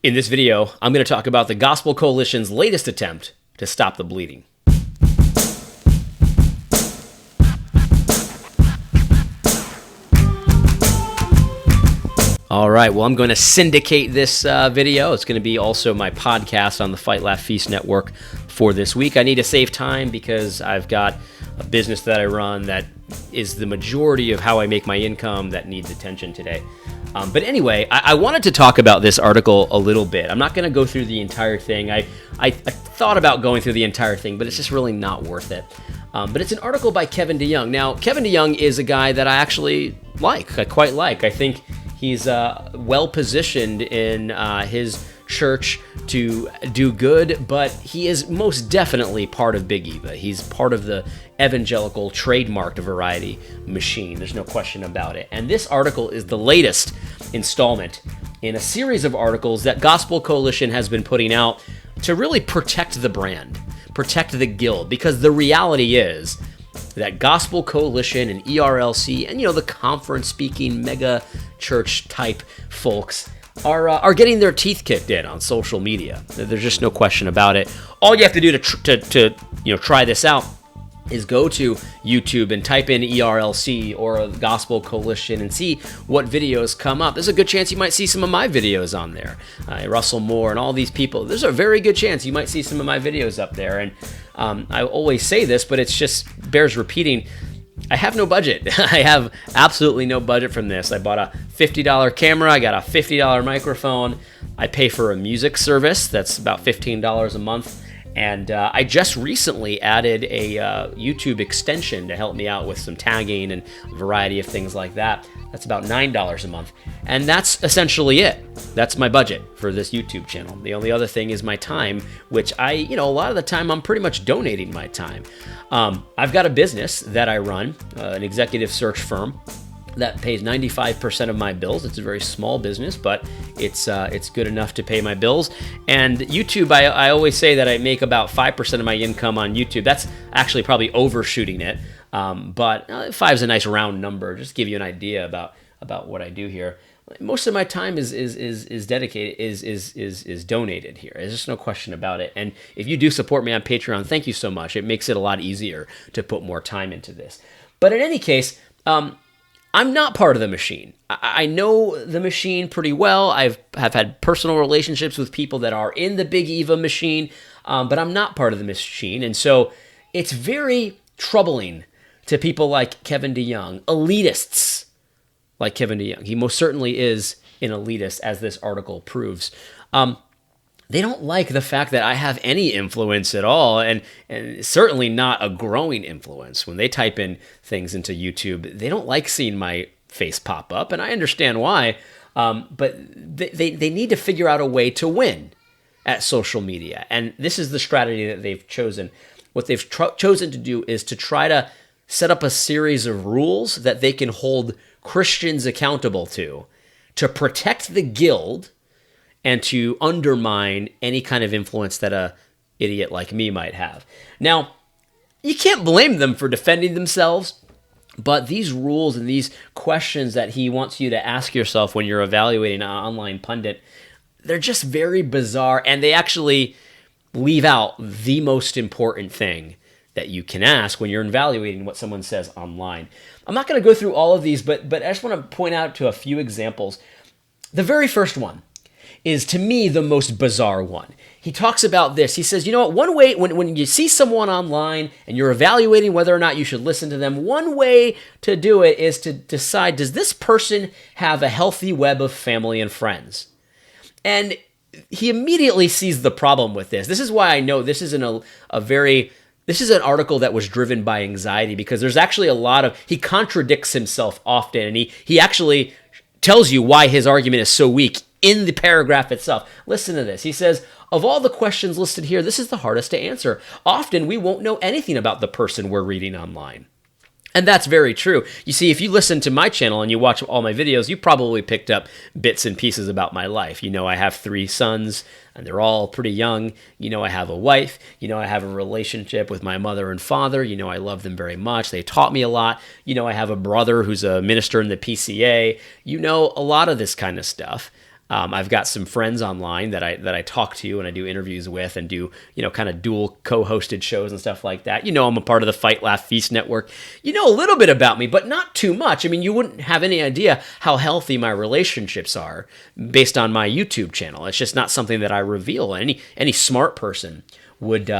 In this video, I'm going to talk about the Gospel Coalition's latest attempt to stop the bleeding. All right, well, I'm going to syndicate this video. It's going to be also my podcast on the Fight, Laugh, Feast Network for this week. I need to save time because I've got a business that I run that is the majority of how I make my income that needs attention today. But anyway, I wanted to talk about this article a little bit. I'm not going to go through the entire thing. I thought about going through the entire thing, but it's just really not worth it. But it's an article by Kevin DeYoung. Now, Kevin DeYoung is a guy that I actually like. I quite like. I think he's well-positioned in his church to do good, but he is most definitely part of Big Eva. He's part of the Evangelical trademarked variety machine. There's no question about it. And this article is the latest installment in a series of articles that Gospel Coalition has been putting out to really protect the brand, protect the guild, because the reality is that Gospel Coalition and ERLC and, the conference speaking mega church type folks are getting their teeth kicked in on social media. There's just no question about it. All you have to do to try this out is go to YouTube and type in ERLC or Gospel Coalition and see what videos come up. There's a good chance you might see some of my videos on there. Russell Moore and all these people. There's a very good chance you might see some of my videos up there. And I always say this, but it's just bears repeating. I have no budget. I have absolutely no budget from this. I bought a $50 camera. I got a $50 microphone. I pay for a music service. That's about $15 a month. And I just recently added a YouTube extension to help me out with some tagging and a variety of things like that. That's about $9 a month. And that's essentially it. That's my budget for this YouTube channel. The only other thing is my time, which a lot of the time I'm pretty much donating my time. I've got a business that I run, an executive search firm that pays 95% of my bills. It's a very small business, but it's good enough to pay my bills. And YouTube, I always say that I make about 5% of my income on YouTube. That's actually probably overshooting it, but 5 is a nice round number. Just to give you an idea about what I do here. Most of my time is dedicated, is donated here. There's just no question about it. And if you do support me on Patreon, thank you so much. It makes it a lot easier to put more time into this. But in any case, I'm not part of the machine. I know the machine pretty well. Have had personal relationships with people that are in the Big Eva machine, but I'm not part of the machine. And so it's very troubling to people like Kevin DeYoung, elitists like Kevin DeYoung. He most certainly is an elitist, as this article proves. They don't like the fact that I have any influence at all, and certainly not a growing influence. When they type in things into YouTube, they don't like seeing my face pop up, and I understand why, but they need to figure out a way to win at social media, and this is the strategy that they've chosen. What they've chosen to do is to try to set up a series of rules that they can hold Christians accountable to protect the guild and to undermine any kind of influence that a idiot like me might have. Now, you can't blame them for defending themselves, but these rules and these questions that he wants you to ask yourself when you're evaluating an online pundit, they're just very bizarre, and they actually leave out the most important thing that you can ask when you're evaluating what someone says online. I'm not going to go through all of these, but I just want to point out to a few examples. The very first one is, to me, the most bizarre one. He talks about this. He says, one way, when you see someone online and you're evaluating whether or not you should listen to them, one way to do it is to decide, does this person have a healthy web of family and friends? And he immediately sees the problem with this. This is why I know this isn't this is an article that was driven by anxiety, because there's actually he contradicts himself often, and he actually tells you why his argument is so weak in the paragraph itself. Listen to this. He says, of all the questions listed here, this is the hardest to answer. Often we won't know anything about the person we're reading online. And that's very true. You see, if you listen to my channel and you watch all my videos, you probably picked up bits and pieces about my life. I have 3 sons, and they're all pretty young. I have a wife. I have a relationship with my mother and father. I love them very much. They taught me a lot. I have a brother who's a minister in the PCA. A lot of this kind of stuff. I've got some friends online that I talk to and I do interviews with and do, kind of dual co-hosted shows and stuff like that. I'm a part of the Fight, Laugh, Feast network. You know a little bit about me, but not too much. I mean, you wouldn't have any idea how healthy my relationships are based on my YouTube channel. It's just not something that I reveal. Any smart person would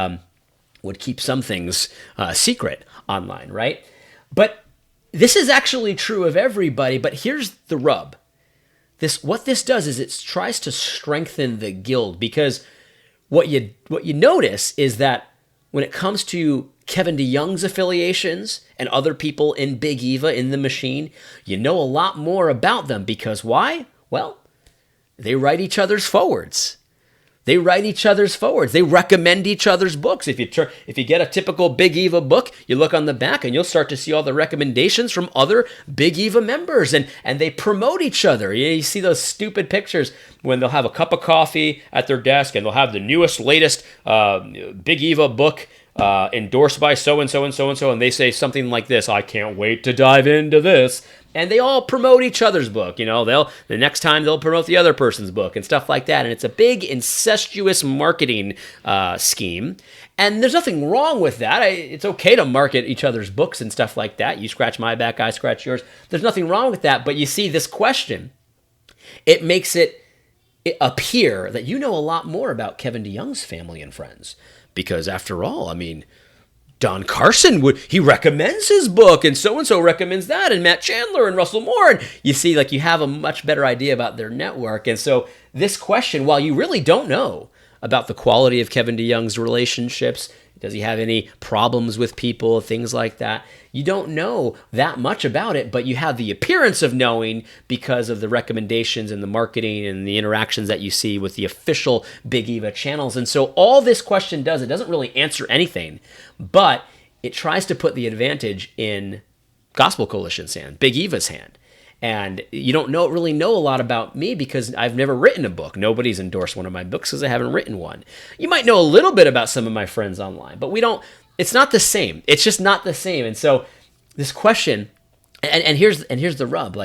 keep some things secret online, right? But this is actually true of everybody, but here's the rub. What this does is it tries to strengthen the guild, because what you notice is that when it comes to Kevin DeYoung's affiliations and other people in Big Eva in the machine, you know a lot more about them, because why? Well, they write each other's forwards. They recommend each other's books. If you get a typical Big Eva book, you look on the back and you'll start to see all the recommendations from other Big Eva members, and they promote each other. You see those stupid pictures when they'll have a cup of coffee at their desk and they'll have the newest, latest Big Eva book endorsed by so-and-so and so-and-so, and they say something like this: "I can't wait to dive into this." And they all promote each other's book. The next time they'll promote the other person's book and stuff like that. And it's a big incestuous marketing scheme. And there's nothing wrong with that. It's okay to market each other's books and stuff like that. You scratch my back, I scratch yours. There's nothing wrong with that. But you see, this question, it makes it appear that you know a lot more about Kevin DeYoung's family and friends. Because after all, I mean, Don Carson he recommends his book, and so recommends that, and Matt Chandler and Russell Moore. And you see, you have a much better idea about their network. And so this question, while you really don't know about the quality of Kevin DeYoung's relationships, does he have any problems with people, things like that, you don't know that much about it, but you have the appearance of knowing because of the recommendations and the marketing and the interactions that you see with the official Big Eva channels. And so all this question does, it doesn't really answer anything, but it tries to put the advantage in Gospel Coalition's hand, Big Eva's hand. And you don't really know a lot about me because I've never written a book. Nobody's endorsed one of my books because I haven't written one. You might know a little bit about some of my friends online, but it's not the same. It's just not the same. And so this question, and here's the rub.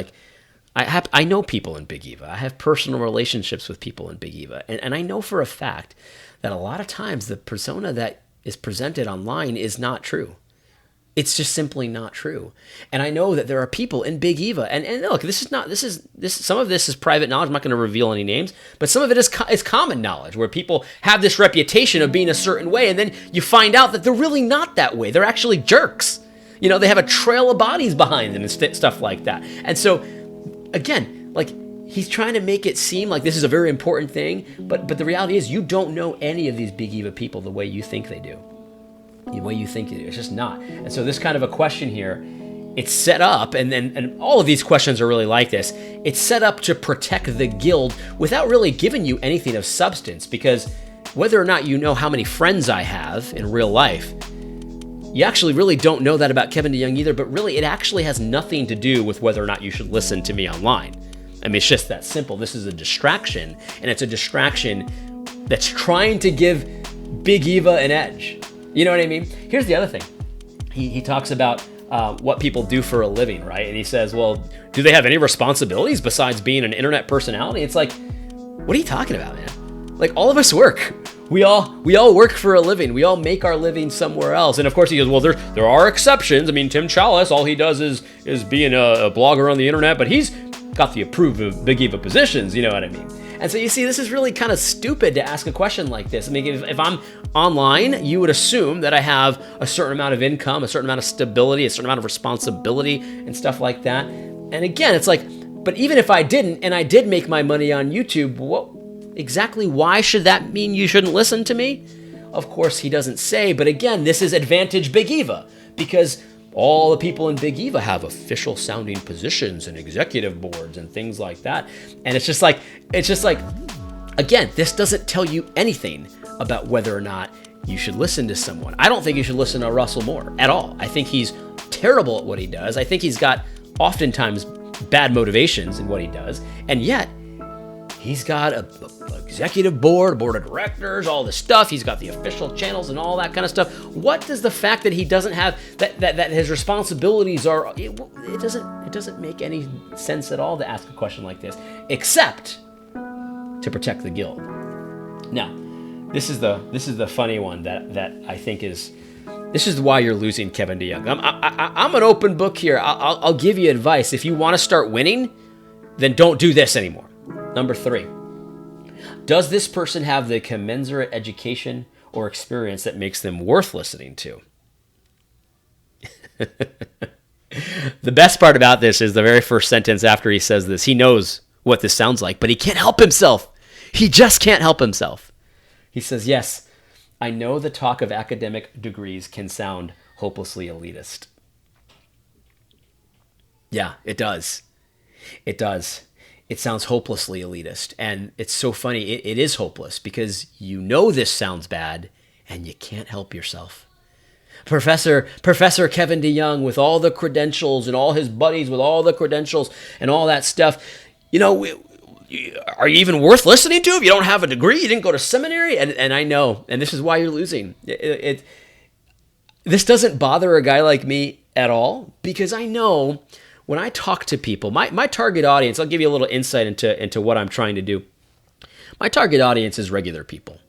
I know people in Big Eva. I have personal relationships with people in Big Eva. And I know for a fact that a lot of times the persona that is presented online is not true. It's just simply not true. And I know that there are people in Big Eva, and look, some of this is private knowledge. I'm not going to reveal any names, but some of it is common knowledge, where people have this reputation of being a certain way, and then you find out that they're really not that way. They're actually jerks. They have a trail of bodies behind them and stuff like that. And so, again, he's trying to make it seem like this is a very important thing, but the reality is you don't know any of these Big Eva people the way you think they do. The way you think it is. It's just not. And so this kind of a question here, it's set up, and all of these questions are really like this. It's set up to protect the guild without really giving you anything of substance, because whether or not you know how many friends I have in real life, you actually really don't know that about Kevin DeYoung either, but really it actually has nothing to do with whether or not you should listen to me online. I mean, it's just that simple. This is a distraction, and it's a distraction that's trying to give Big Eva an edge. You know what I mean? Here's the other thing. He talks about what people do for a living, right? And he says, well, do they have any responsibilities besides being an internet personality? It's like, what are you talking about, man? All of us work. We all work for a living. We all make our living somewhere else. And of course he goes, well, there are exceptions. I mean, Tim Chalice, all he does is being a blogger on the internet, but he's got the approved of Big Eva positions. You know what I mean? And so you see, this is really kind of stupid to ask a question like this. I mean, if I'm online, you would assume that I have a certain amount of income, a certain amount of stability, a certain amount of responsibility and stuff like that. And again, it's like, but even if I didn't, and I did make my money on YouTube, why should that mean you shouldn't listen to me? Of course, he doesn't say, but again, this is advantage Big Eva, because all the people in Big Eva have official sounding positions and executive boards and things like that. And it's just like, again, this doesn't tell you anything about whether or not you should listen to someone. I don't think you should listen to Russell Moore at all. I think he's terrible at what he does. I think he's got oftentimes bad motivations in what he does. And yet he's got a executive board of directors, all this stuff. He's got the official channels and all that kind of stuff. What does the fact that he doesn't have that his responsibilities are? It doesn't make any sense at all to ask a question like this, except to protect the guild. Now, this is the funny one that I think is, this is why you're losing, Kevin DeYoung. I'm an open book here. I'll give you advice. If you want to start winning, then don't do this anymore. Number 3, does this person have the commensurate education or experience that makes them worth listening to? The best part about this is the very first sentence after he says this. He knows what this sounds like, but he can't help himself. He just can't help himself. He says, yes, I know the talk of academic degrees can sound hopelessly elitist. Yeah, it does. It does. It sounds hopelessly elitist. And it's so funny. It is hopeless because you know this sounds bad and you can't help yourself. Professor Kevin DeYoung with all the credentials and all his buddies with all the credentials and all that stuff. You know, are you even worth listening to if you don't have a degree? You didn't go to seminary? And I know, and this is why you're losing. This doesn't bother a guy like me at all because I know when I talk to people, my target audience, I'll give you a little insight into what I'm trying to do. My target audience is regular people.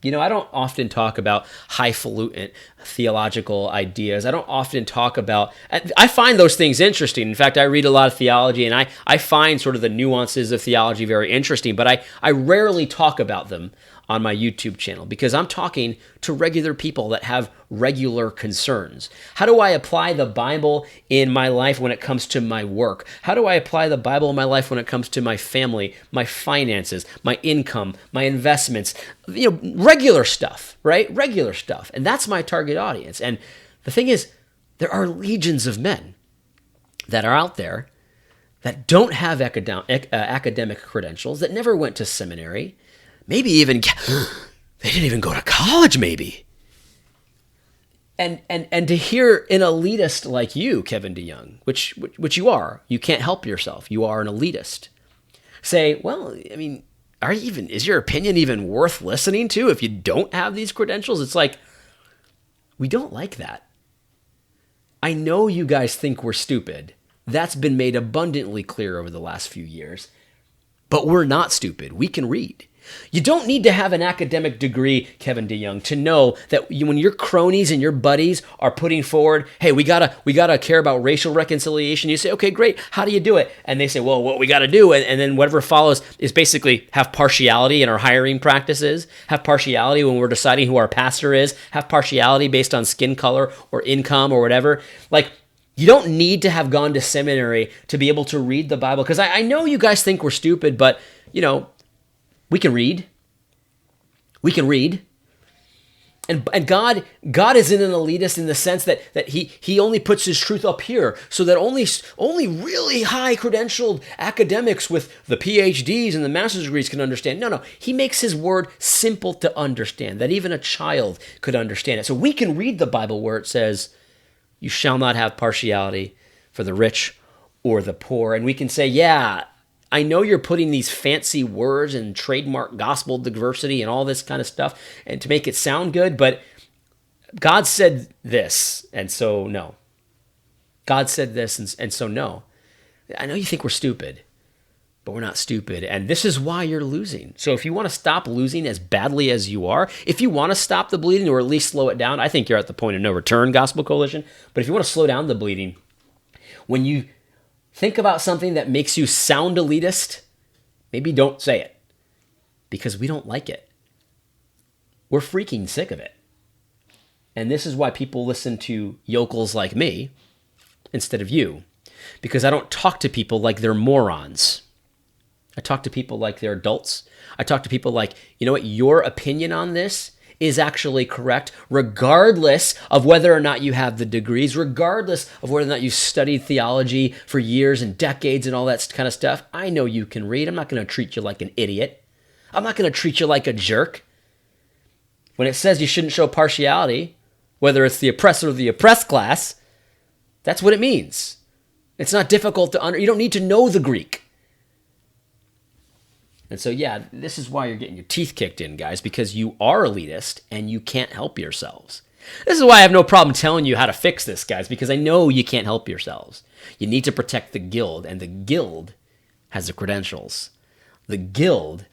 You know, I don't often talk about highfalutin theological ideas. I don't often talk about, I find those things interesting. In fact, I read a lot of theology and I find sort of the nuances of theology very interesting, but I rarely talk about them on my YouTube channel because I'm talking to regular people that have regular concerns. How do I apply the Bible in my life when it comes to my work? How do I apply the Bible in my life when it comes to my family, my finances, my income, my investments? You know, regular stuff, right? Regular stuff. And that's my target audience. And the thing is, there are legions of men that are out there that don't have academic credentials, that never went to seminary, maybe even, they didn't even go to college, maybe. And to hear an elitist like you, Kevin DeYoung, which you are, you can't help yourself, you are an elitist, say, well, I mean, is your opinion even worth listening to if you don't have these credentials? It's like, we don't like that. I know you guys think we're stupid. That's been made abundantly clear over the last few years. But we're not stupid. We can read. You don't need to have an academic degree, Kevin DeYoung, to know that when your cronies and your buddies are putting forward, hey, we gotta care about racial reconciliation. You say, okay, great. How do you do it? And they say, well, what we gotta do, and then whatever follows is basically have partiality in our hiring practices, have partiality when we're deciding who our pastor is, have partiality based on skin color or income or whatever. Like, you don't need to have gone to seminary to be able to read the Bible. Because I know you guys think we're stupid, but, you know, we can read. We can read. And God isn't an elitist in the sense that he only puts his truth up here so that only really high credentialed academics with the PhDs and the master's degrees can understand. No. He makes his word simple to understand, that even a child could understand it. So we can read the Bible where it says, you shall not have partiality for the rich or the poor. And we can say, yeah, I know you're putting these fancy words and trademark gospel diversity and all this kind of stuff and to make it sound good, but God said this, and so no. God said this, and so no. I know you think we're stupid, but we're not stupid, and this is why you're losing. So if you want to stop losing as badly as you are, if you want to stop the bleeding or at least slow it down, I think you're at the point of no return, Gospel Coalition, but if you want to slow down the bleeding, when you think about something that makes you sound elitist, maybe don't say it because we don't like it. We're freaking sick of it. And this is why people listen to yokels like me instead of you, because I don't talk to people like they're morons. I talk to people like they're adults. I talk to people like, you know what, your opinion on this is actually correct, regardless of whether or not you have the degrees, regardless of whether or not you studied theology for years and decades and all that kind of stuff. I know you can read. I'm not going to treat you like an idiot. I'm not going to treat you like a jerk. When it says you shouldn't show partiality, whether it's the oppressor or the oppressed class, that's what it means. It's not difficult to you don't need to know the Greek. And so, yeah, this is why you're getting your teeth kicked in, guys, because you are elitist and you can't help yourselves. This is why I have no problem telling you how to fix this, guys, because I know you can't help yourselves. You need to protect the guild, and the guild has the credentials. The guild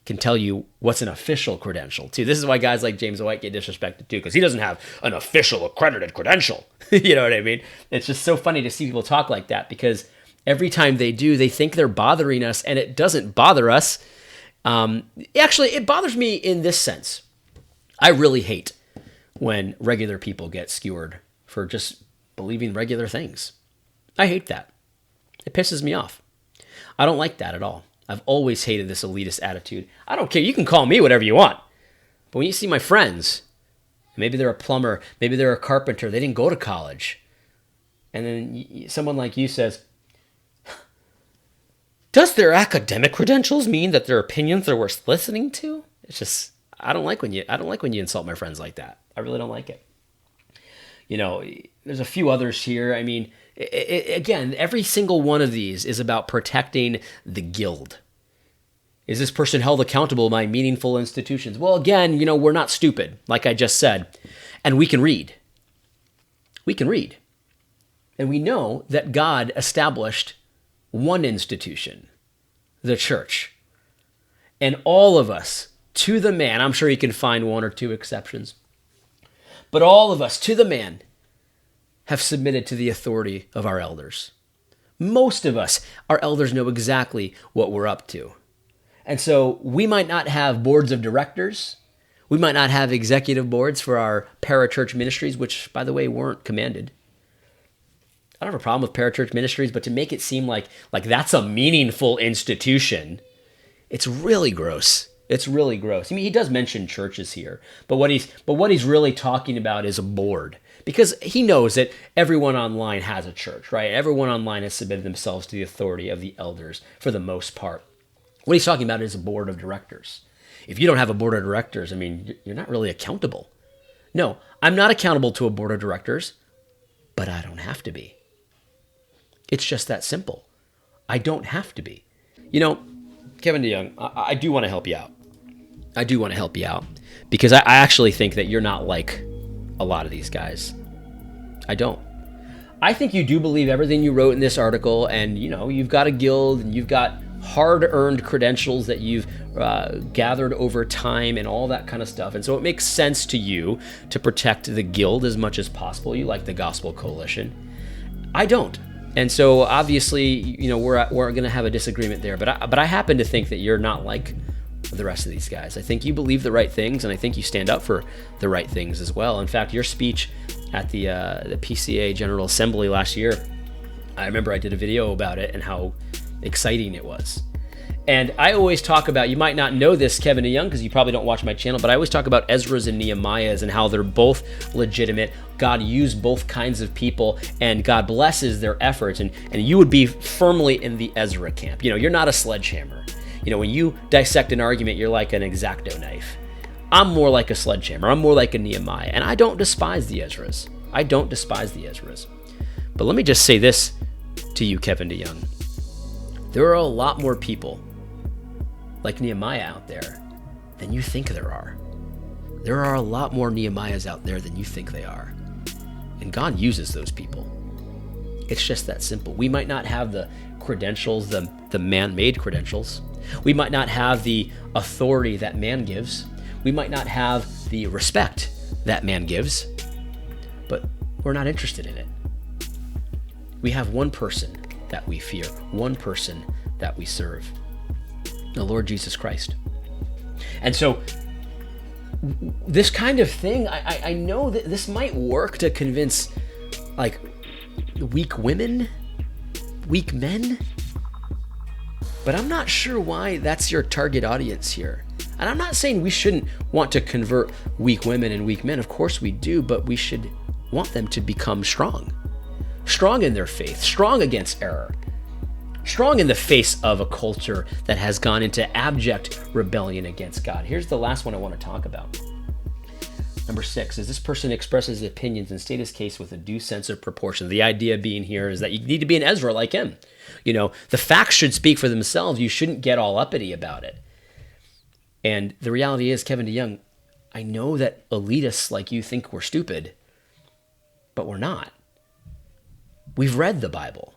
can tell you what's an official credential too. This is why guys like James White get disrespected too, because he doesn't have an official accredited credential. You know what I mean? It's just so funny to see people talk like that, because every time they do, they think they're bothering us, and it doesn't bother us. Actually, it bothers me in this sense. I really hate when regular people get skewered for just believing regular things. I hate that. It pisses me off. I don't like that at all. I've always hated this elitist attitude. I don't care. You can call me whatever you want. But when you see my friends, maybe they're a plumber, maybe they're a carpenter, they didn't go to college, and then someone like you says, does their academic credentials mean that their opinions are worth listening to? It's just, I don't like when you insult my friends like that. I really don't like it. You know, there's a few others here. I mean, again, every single one of these is about protecting the guild. Is this person held accountable by meaningful institutions? Well, again, we're not stupid, like I just said, and we can read. We can read. And we know that God established one institution, the church. And all of us, to the man, I'm sure you can find one or two exceptions, but all of us, to the man, have submitted to the authority of our elders. Most of us, our elders know exactly what we're up to. And so we might not have boards of directors. We might not have executive boards for our parachurch ministries, which, by the way, weren't commanded. I don't have a problem with parachurch ministries, but to make it seem like that's a meaningful institution, it's really gross. It's really gross. I mean, he does mention churches here, but what he's really talking about is a board, because he knows that everyone online has a church, right? Everyone online has submitted themselves to the authority of the elders for the most part. What he's talking about is a board of directors. If you don't have a board of directors, I mean, you're not really accountable. No, I'm not accountable to a board of directors, but I don't have to be. It's just that simple. I don't have to be. Kevin DeYoung, I do want to help you out. I do want to help you out, because I actually think that you're not like a lot of these guys. I don't. I think you do believe everything you wrote in this article, and you've got a guild, and you've got hard-earned credentials that you've gathered over time and all that kind of stuff. And so it makes sense to you to protect the guild as much as possible. You like the Gospel Coalition. I don't. And so obviously, we're going to have a disagreement there. But I happen to think that you're not like the rest of these guys. I think you believe the right things, and I think you stand up for the right things as well. In fact, your speech at the PCA General Assembly last year, I remember I did a video about it and how exciting it was. And I always talk about, you might not know this, Kevin DeYoung, because you probably don't watch my channel, but I always talk about Ezra's and Nehemiah's and how they're both legitimate. God used both kinds of people, and God blesses their efforts. And you would be firmly in the Ezra camp. You're not a sledgehammer. When you dissect an argument, you're like an X-Acto knife. I'm more like a sledgehammer. I'm more like a Nehemiah. And I don't despise the Ezras. I don't despise the Ezras. But let me just say this to you, Kevin DeYoung. There are a lot more people like Nehemiah out there than you think there are. There are a lot more Nehemiahs out there than you think they are. And God uses those people. It's just that simple. We might not have the credentials, the man-made credentials. We might not have the authority that man gives. We might not have the respect that man gives, but we're not interested in it. We have one person that we fear, one person that we serve, the Lord Jesus Christ. And so this kind of thing, I know that this might work to convince like weak women, weak men, but I'm not sure why that's your target audience here. And I'm not saying we shouldn't want to convert weak women and weak men. Of course we do, but we should want them to become strong in their faith, strong against error, strong in the face of a culture that has gone into abject rebellion against God. Here's the last one I want to talk about. Number 6 is this person expresses opinions and state his case with a due sense of proportion. The idea being here is that you need to be an Ezra like him. The facts should speak for themselves. You shouldn't get all uppity about it. And the reality is, Kevin DeYoung, I know that elitists like you think we're stupid, but we're not. We've read the Bible.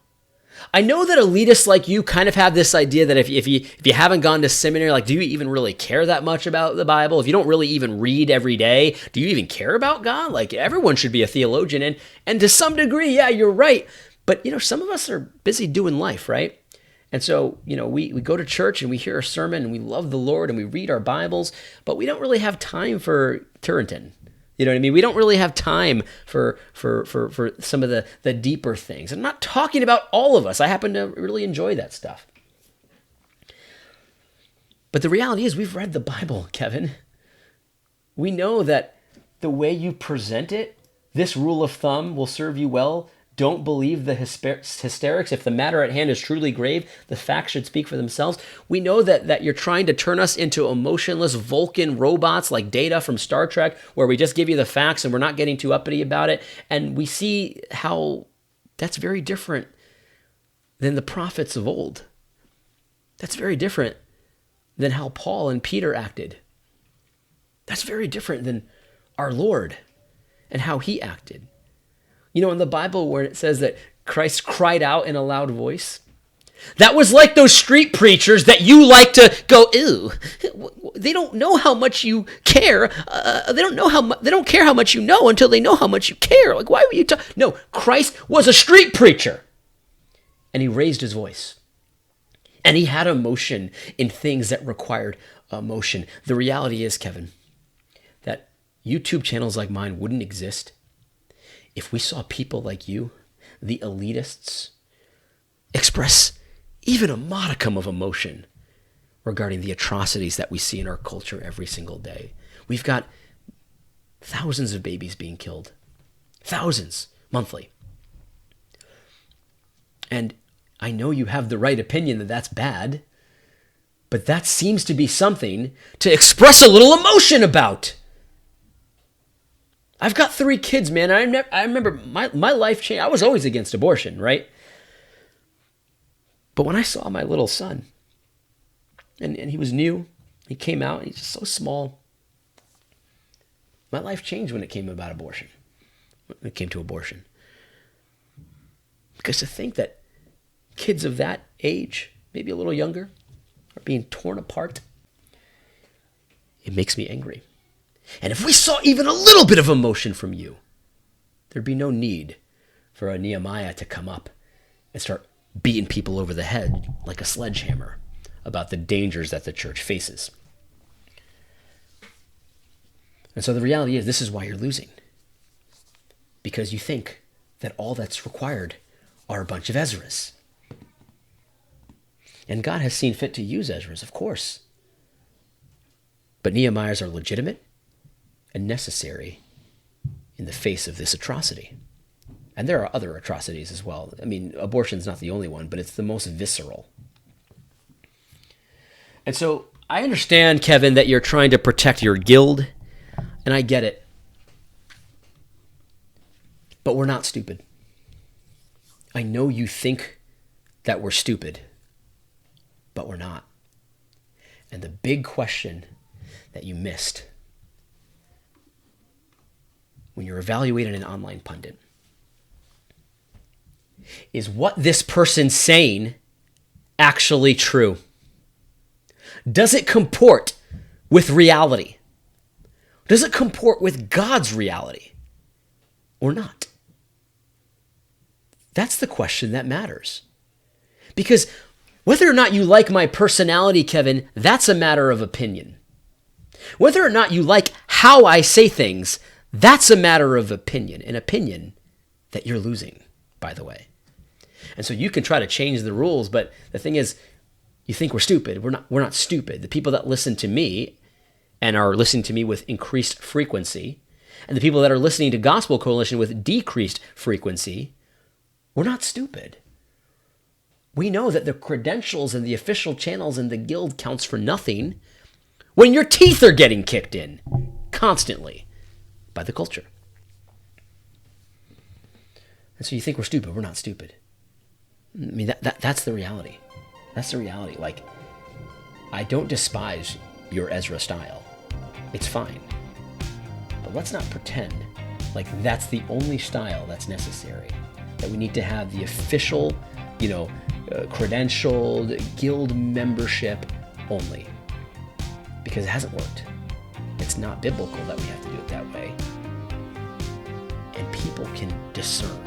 I know that elitists like you kind of have this idea that if you haven't gone to seminary, like, do you even really care that much about the Bible? If you don't really even read every day, do you even care about God? Like, everyone should be a theologian. And to some degree, yeah, you're right. But, some of us are busy doing life, right? And so, we go to church and we hear a sermon and we love the Lord and we read our Bibles, but we don't really have time for Turretin. You know what I mean? We don't really have time for some of the deeper things. I'm not talking about all of us. I happen to really enjoy that stuff. But the reality is we've read the Bible, Kevin. We know that the way you present it, this rule of thumb will serve you well. Don't believe the hysterics. If the matter at hand is truly grave, the facts should speak for themselves. We know that you're trying to turn us into emotionless Vulcan robots like Data from Star Trek, where we just give you the facts and we're not getting too uppity about it. And we see how that's very different than the prophets of old. That's very different than how Paul and Peter acted. That's very different than our Lord and how he acted. In the Bible where it says that Christ cried out in a loud voice, that was like those street preachers that you like to go, ew, they don't know how much you care. They don't care how much you know until they know how much you care. Like, why were you talking? No, Christ was a street preacher. And he raised his voice. And he had emotion in things that required emotion. The reality is, Kevin, that YouTube channels like mine wouldn't exist if we saw people like you, the elitists, express even a modicum of emotion regarding the atrocities that we see in our culture every single day. We've got thousands of babies being killed. Thousands, monthly. And I know you have the right opinion that that's bad, but that seems to be something to express a little emotion about. I've got 3 kids, man. I remember my life changed. I was always against abortion, right? But when I saw my little son, and he was new, he came out, and he's just so small. My life changed when it came to abortion. Because to think that kids of that age, maybe a little younger, are being torn apart, it makes me angry. And if we saw even a little bit of emotion from you, there'd be no need for a Nehemiah to come up and start beating people over the head like a sledgehammer about the dangers that the church faces. And so the reality is, this is why you're losing. Because you think that all that's required are a bunch of Ezras. And God has seen fit to use Ezras, of course. But Nehemiahs are legitimate and necessary in the face of this atrocity. And there are other atrocities as well. I mean, abortion's not the only one, but it's the most visceral. And so I understand, Kevin, that you're trying to protect your guild, and I get it. But we're not stupid. I know you think that we're stupid, but we're not. And the big question that you missed when you're evaluating an online pundit is, what this person's saying actually true? Does it comport with reality? Does it comport with God's reality or not? That's the question that matters. Because whether or not you like my personality, Kevin, that's a matter of opinion. Whether or not you like how I say things, that's a matter of opinion. An opinion that you're losing, by the way. And so you can try to change the rules, but the thing is, you think we're stupid. We're not stupid. The people that listen to me and are listening to me with increased frequency, and the people that are listening to Gospel Coalition with decreased frequency, we're not stupid. We know that the credentials and the official channels in the guild counts for nothing when your teeth are getting kicked in constantly by the culture. And so you think we're stupid. We're not stupid. I mean, that's the reality. That's the reality. Like, I don't despise your Ezra style. It's fine. But let's not pretend like that's the only style that's necessary. That we need to have the official credentialed guild membership only, because it hasn't worked. It's not biblical that we have to do it that way. And people can discern,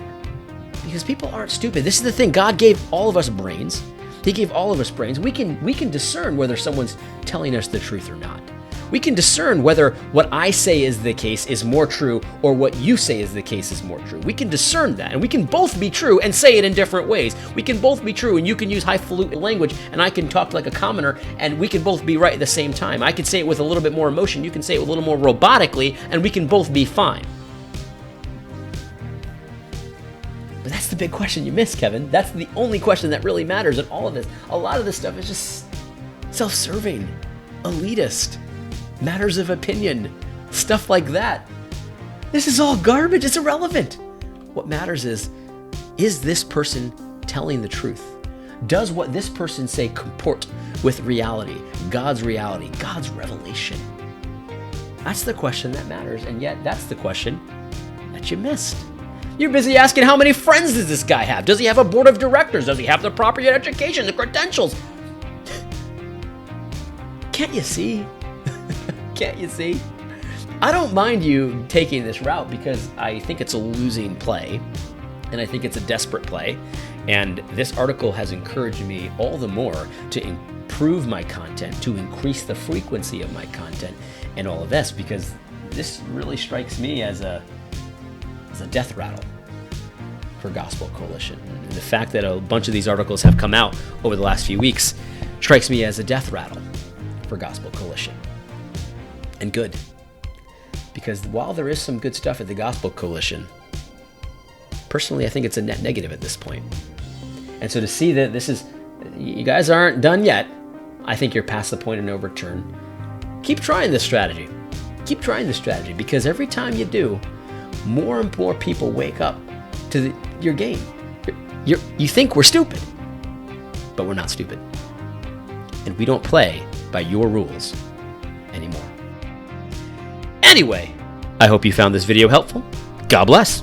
because people aren't stupid. This is the thing. God gave all of us brains. He gave all of us brains. We can discern whether someone's telling us the truth or not. We can discern whether what I say is the case is more true or what you say is the case is more true. We can discern that, and we can both be true and say it in different ways. We can both be true, and you can use highfalutin language, and I can talk like a commoner, and we can both be right at the same time. I can say it with a little bit more emotion. You can say it a little more robotically, and we can both be fine. But that's the big question you missed, Kevin. That's the only question that really matters in all of this. A lot of this stuff is just self-serving, elitist, matters of opinion, stuff like that. This is all garbage. It's irrelevant. What matters is this person telling the truth? Does what this person say comport with reality, God's revelation? That's the question that matters, and yet that's the question that you missed. You're busy asking, how many friends does this guy have? Does he have a board of directors? Does he have the proper education, the credentials? Can't you see? Can't you see? I don't mind you taking this route, because I think it's a losing play, and I think it's a desperate play. And this article has encouraged me all the more to improve my content, to increase the frequency of my content, and all of this, because this really strikes me as a death rattle for Gospel Coalition. And the fact that a bunch of these articles have come out over the last few weeks strikes me as a death rattle for Gospel Coalition. And good. Because while there is some good stuff at the Gospel Coalition, personally, I think it's a net negative at this point. And so to see that you guys aren't done yet, I think you're past the point of no return. Keep trying this strategy. Keep trying this strategy, because every time you do, more and more people wake up to your game. You think we're stupid, but we're not stupid. And we don't play by your rules anymore. Anyway, I hope you found this video helpful. God bless.